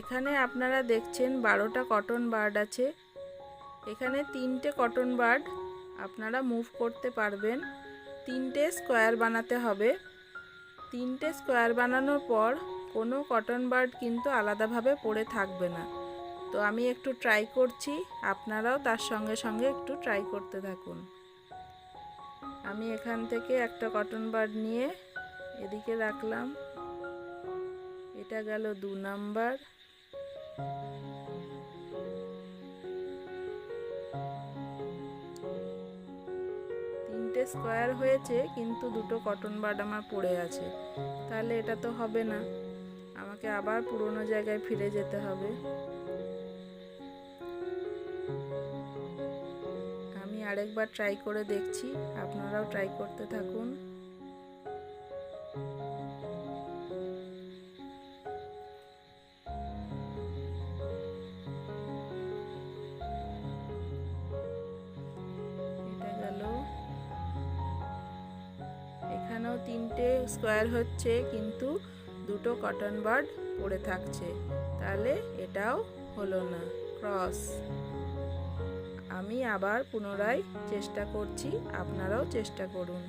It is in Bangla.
এখানে আপনারা দেখছেন 12টা কটন বার্ড আছে। এখানে 3টে কটন বার্ড আপনারা মুভ করতে পারবেন। 3টে স্কোয়ার বানাতে হবে। 3টে স্কোয়ার বানানোর পর কোনো কটন বার্ড কিন্তু আলাদাভাবে পড়ে থাকবে না। তো আমি একটু ট্রাই করছি, আপনারাও তার সঙ্গে সঙ্গে একটু ট্রাই করতে থাকুন। আমি এখান থেকে একটা কটন বার্ড নিয়ে এদিকে রাখলাম। এটা গেল 2 নাম্বার। তিনটে স্কোয়ার হয়েছে কিন্তু দুটো কটন বার্ড আমার পড়ে আছে, তাহলে এটা তো হবে না, আমাকে আবার পুরোনো জায়গায় ফিরে যেতে হবে। আমি আরেকবার ট্রাই করে দেখছি, আপনারাও ট্রাই করতে থাকুন। এটা গেল। এখানেও 3টে স্কোয়ার হচ্ছে কিন্তু দুটো কটন বার্ড পড়ে থাকছে, তাহলে এটাও হলো না, ক্রস। আমি আবার পুনরায় চেষ্টা করছি, আপনারাও চেষ্টা করুন।